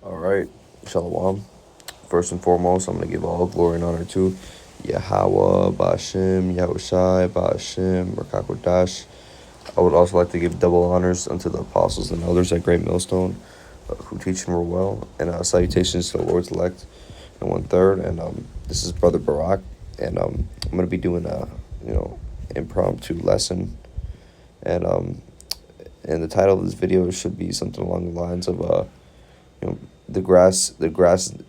All right, Shalom. First and foremost, I'm going to give all glory and honor to Yahweh, Ba'ashem, Yahushai, Ba'ashem, Rakakwadash. I would also like to give double honors unto the apostles and elders at Great Millstone who teach and rule well. And salutations to the Lord's elect and one third. And this is Brother Barak. And I'm going to be doing a, impromptu lesson. And the title of this video should be something along the lines of, the grass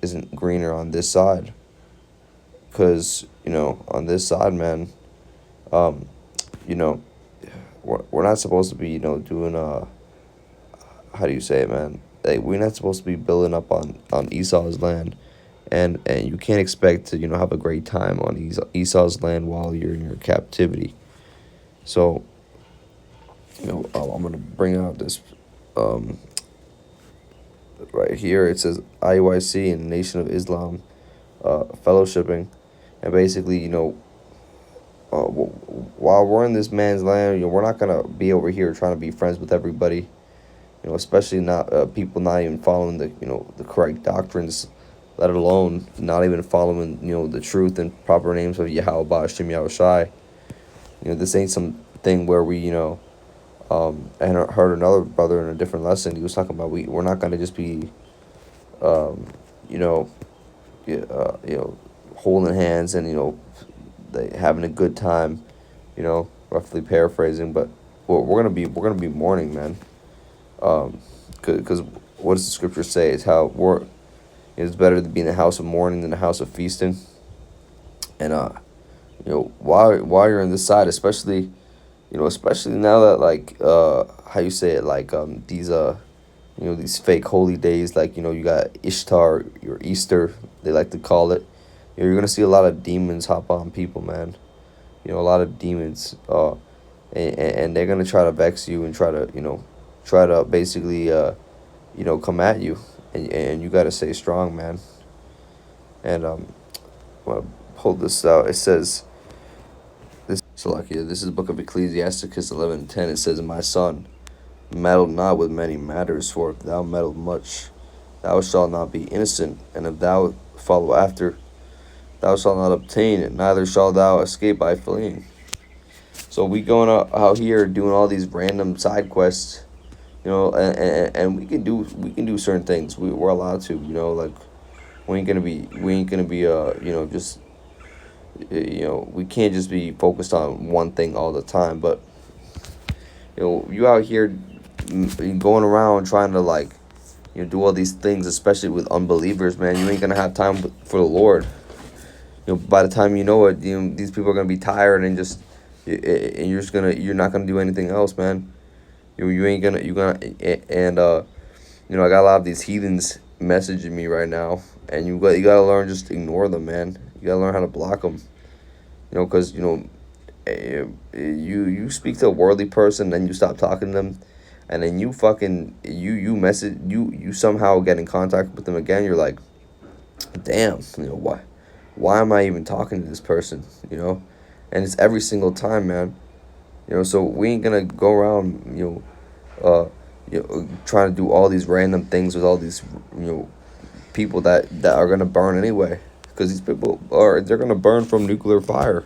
isn't greener on this side, because on this side, man, you know we're not supposed to be doing how do you say it, man, like we're not supposed to be building up on Esau's land, and you can't expect to have a great time on Esau's land while you're in your captivity. So I'm gonna bring out this right here. It says IUIC and Nation of Islam fellowshipping, and basically, while we're in this man's land, we're not gonna be over here trying to be friends with everybody, especially not people not even following the correct doctrines, let alone not even following the truth and proper names of Yahweh Ba'ashem Yahushai. This ain't something where we I heard another brother in a different lesson. He was talking about we're not gonna just be you know holding hands and they having a good time, roughly paraphrasing. But we're gonna be mourning, man. Because what does the scripture say? It's how it's better to be in the house of mourning than the house of feasting. And while you're on this side, especially especially now that, like, how you say it, like these fake holy days, like you got Ishtar or Easter, they like to call it. You're gonna see a lot of demons hop on people, man. A lot of demons, and they're gonna try to vex you and try to basically come at you, and you gotta stay strong, man. And I'm gonna pull this out. It says this. Salakia. This is the book of Ecclesiasticus 11:10. It says, "My son, meddle not with many matters, for if thou meddle much, thou shalt not be innocent, and if thou follow after, thou shalt not obtain it, neither shalt thou escape by fleeing." So we going out here doing all these random side quests, and we can do certain things. We're allowed to, like we ain't gonna be just we can't just be focused on one thing all the time. But you out here going around trying to, like, do all these things, especially with unbelievers, man. You ain't gonna have time for the Lord. By the time you know it, these people are gonna be tired and and you're not gonna do anything else, man. You ain't gonna and I got a lot of these heathens messaging me right now, and you gotta learn just to ignore them, man. You gotta learn how to block them. Because you speak to a worldly person, then you stop talking to them, and then you fucking you message you somehow get in contact with them again. You're like, damn, why am I even talking to this person? And it's every single time, man. So we ain't gonna go around trying to do all these random things with all these people that are gonna burn anyway, because these people they're gonna burn from nuclear fire.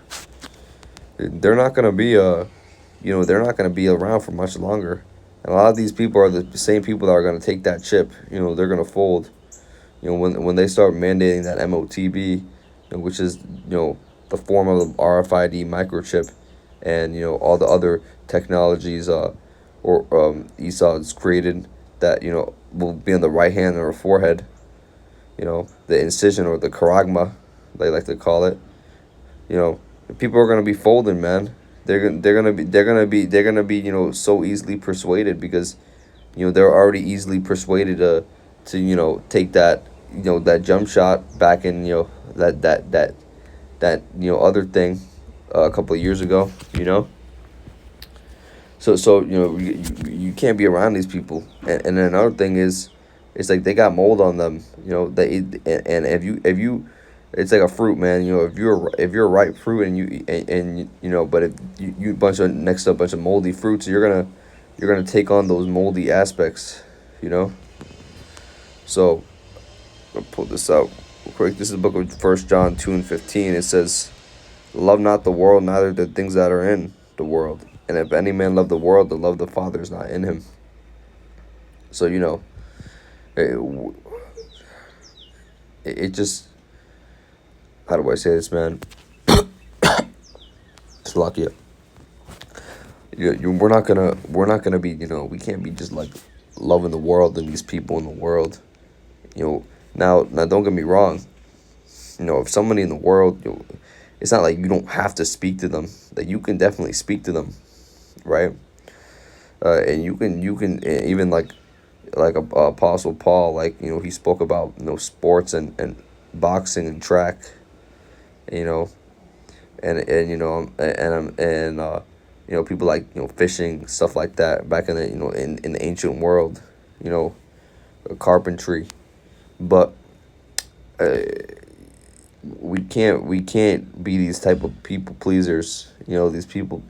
They're not gonna be they're not gonna be around for much longer. And a lot of these people are the same people that are gonna take that chip. They're gonna fold. When they start mandating that MOTB, which is the form of the RFID microchip, and all the other technologies Esau has created that will be on the right hand or forehead. The incision, or the charagma, they like to call it. People are gonna be folding, man. They're gonna be so easily persuaded, because they're already easily persuaded to take that that jump shot back in that other thing a couple of years ago. So you can't be around these people. And then another thing is, it's like they got mold on them. And if you it's like a fruit, man. If you're a ripe fruit, and but if you bunch of next to a bunch of moldy fruits, you're gonna take on those moldy aspects. So I'll pull this out real quick. This is the book of 1 John 2:15. It says, "Love not the world, neither the things that are in the world. And if any man love the world, the love of the Father is not in him." So, it, it just, how do I say this, man? It's lucky. We're not gonna be, we can't be just like loving the world and these people in the world. Now don't get me wrong. If somebody in the world, it's not like you don't have to speak to them. That you can definitely speak to them, right? And you can even like Apostle Paul, he spoke about sports and boxing and track, you know, and people like fishing, stuff like that back in the in the ancient world, you know carpentry, but we can't be these type of people pleasers. These people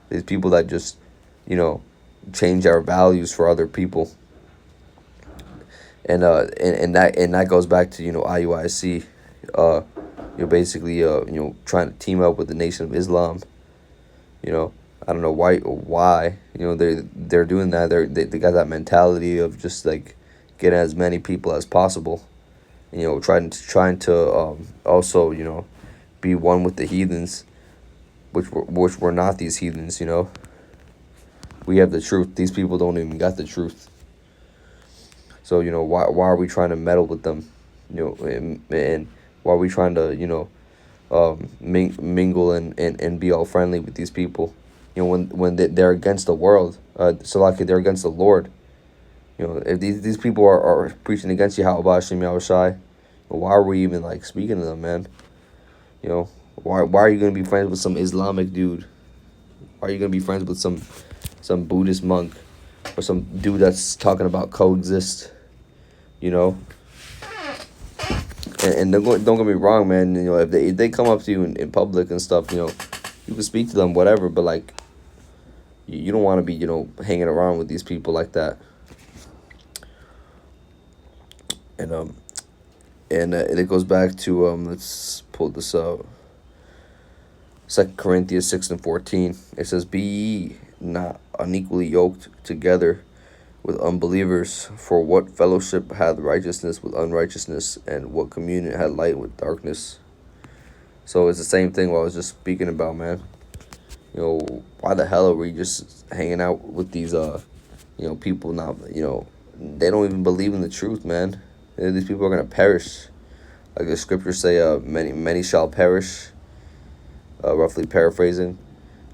that just you know change our values for other people, and that goes back to IUIC. You're basically trying to team up with the Nation of Islam. I don't know why they're doing that. They got that mentality of just like getting as many people as possible. Trying to also be one with the heathens, which we're not these heathens. We have the truth. These people don't even got the truth. So why are we trying to meddle with them? And why are we trying to mingle and be all friendly with these people? When they're against the world. So like they're against the Lord. If these people are preaching against Yahweh Hashem Yahushai, why are we even like speaking to them, man? Why are you gonna be friends with some Islamic dude? Why are you gonna be friends with some Buddhist monk or some dude that's talking about coexist? And don't get me wrong, man. If they come up to you in public and stuff, you can speak to them, whatever. But like, you don't want to be hanging around with these people like that. And it goes back to let's pull this out. 2 Corinthians 6:14. It says, "Be ye not unequally yoked together with unbelievers, for what fellowship hath righteousness with unrighteousness, and what communion hath light with darkness?" So it's the same thing what I was just speaking about, man. Why the hell are we just hanging out with these people now? They don't even believe in the truth, man. These people are gonna perish, like the scriptures say. Many shall perish. Roughly paraphrasing.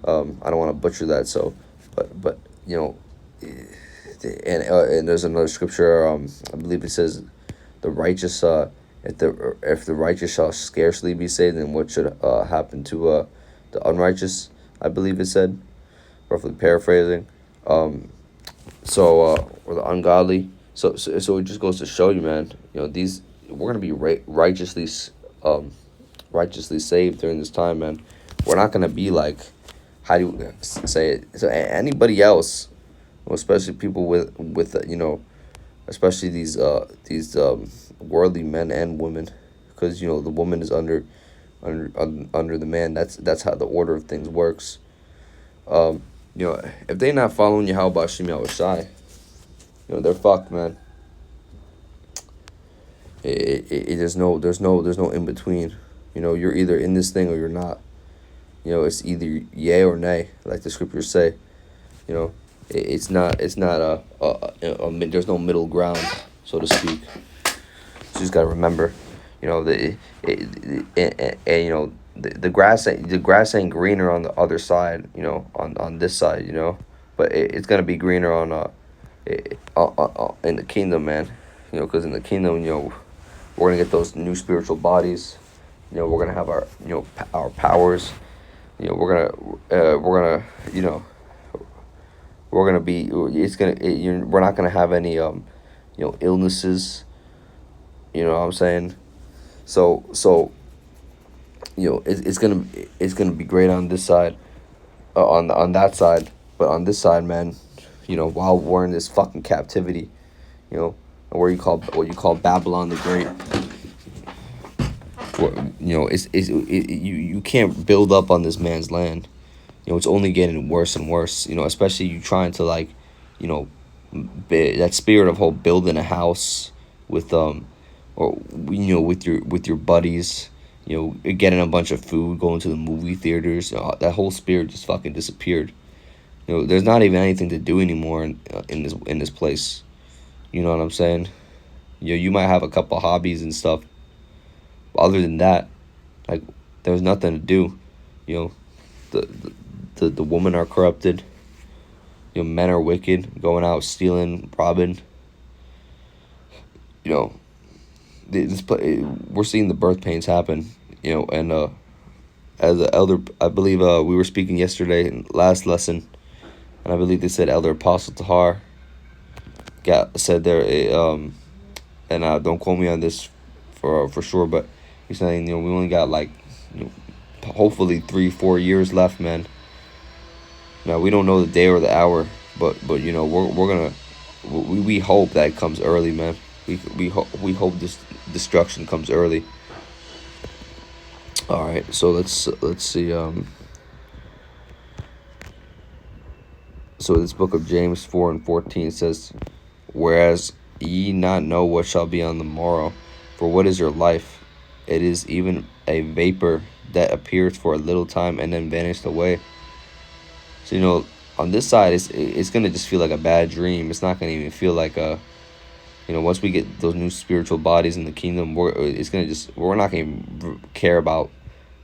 I don't want to butcher that. So, but and there's another scripture. I believe it says, "The righteous, if the righteous shall scarcely be saved, then what should happen to the unrighteous?" I believe it said, roughly paraphrasing. Or the ungodly. So it just goes to show you, man. We're gonna be righteously saved during this time, man. We're not gonna be like, how do you say it? So anybody else, especially people with especially these worldly men and women, because the woman is under the man. That's how the order of things works. If they not following Yahweh Hashem Yahushai, they're fucked, man. There's no in between. You're either in this thing or you're not. It's either yay or nay, like the scriptures say. It's not there's no middle ground, so to speak. So you just gotta remember, the grass ain't greener on the other side, on this side, but it's gonna be greener on in the kingdom, man. Because in the kingdom, we're gonna get those new spiritual bodies. We're gonna have our powers. We're gonna be. We're not gonna have any illnesses. You know what I'm saying? So it's gonna be great on this side, on that side, but on this side, man, while we're in this fucking captivity, and what you call Babylon the Great. You can't build up on this man's land. It's only getting worse and worse. Especially you trying to like, you know, that spirit of whole building a house with or with your buddies. Getting a bunch of food, going to the movie theaters. That whole spirit just fucking disappeared. There's not even anything to do anymore in this place. You know what I'm saying? You might have a couple hobbies and stuff. Other than that, like, there's nothing to do. You know, the women are corrupted. Men are wicked, going out stealing, robbing. You know, we're seeing the birth pains happen. And as an elder, I believe we were speaking yesterday in last lesson, and I believe they said Elder Apostle Tahar said there, and don't quote me on this for sure, but he's saying we only got like hopefully 3-4 years left, man. Now we don't know the day or the hour, but we're gonna we hope that it comes early, man. We hope this destruction comes early. All right, so let's see. So this book of James 4:14 says, "Whereas ye not know what shall be on the morrow, for what is your life? It is even a vapor that appears for a little time and then vanished away." So on this side, it's gonna just feel like a bad dream. It's not gonna even feel like a, once we get those new spiritual bodies in the kingdom, we're not gonna care about,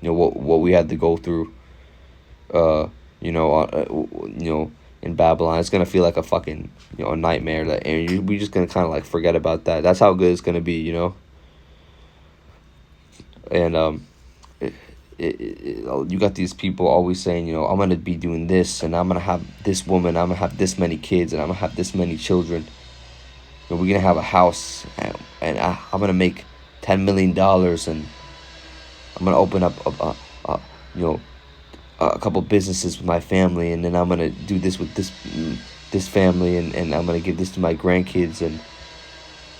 what we had to go through. In Babylon, it's gonna feel like a fucking, a nightmare we just gonna kind of like forget about that. That's how good it's gonna be, And you got these people always saying, I'm gonna be doing this, and I'm gonna have this woman, I'm gonna have this many kids, and I'm gonna have this many children. We're gonna have a house, and I'm gonna make $10 million, and I'm gonna open up a couple businesses with my family, and then I'm gonna do this with this family, and I'm gonna give this to my grandkids. And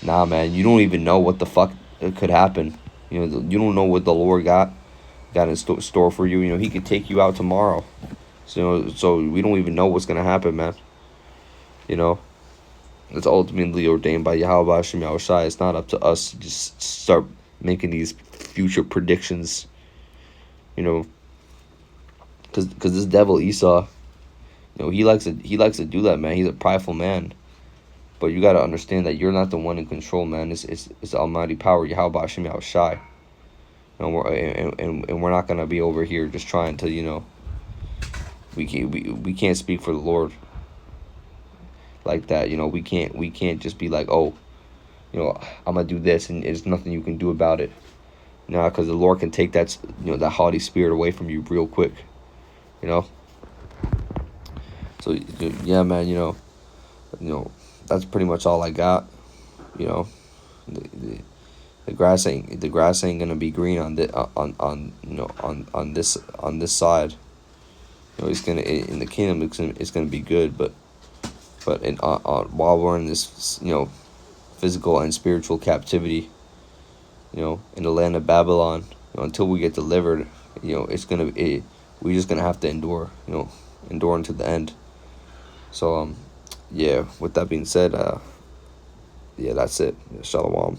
nah, man, you don't even know what the fuck could happen. You don't know what the Lord got in store for you. He could take you out tomorrow. So we don't even know what's gonna happen, man. It's ultimately ordained by Yahweh Hashem Yahushai. It's not up to us to just start making these future predictions. Because this devil Esau, he likes to do that, man. He's a prideful man. But you got to understand that you're not the one in control, man. It's Almighty power, Yahweh Hashem Yahushai. And we're not gonna be over here just trying to, we can't speak for the Lord like that. We can't just be like, oh, I'm gonna do this, and there's nothing you can do about it. Because the Lord can take that that haughty spirit away from you real quick. So yeah, man. That's pretty much all I got. The grass ain't gonna be green on this side. It's gonna in the kingdom. It's gonna be good, but while we're in this physical and spiritual captivity, in the land of Babylon, until we get delivered, we're just gonna have to endure until the end. So yeah. With that being said, yeah, that's it. Shalom.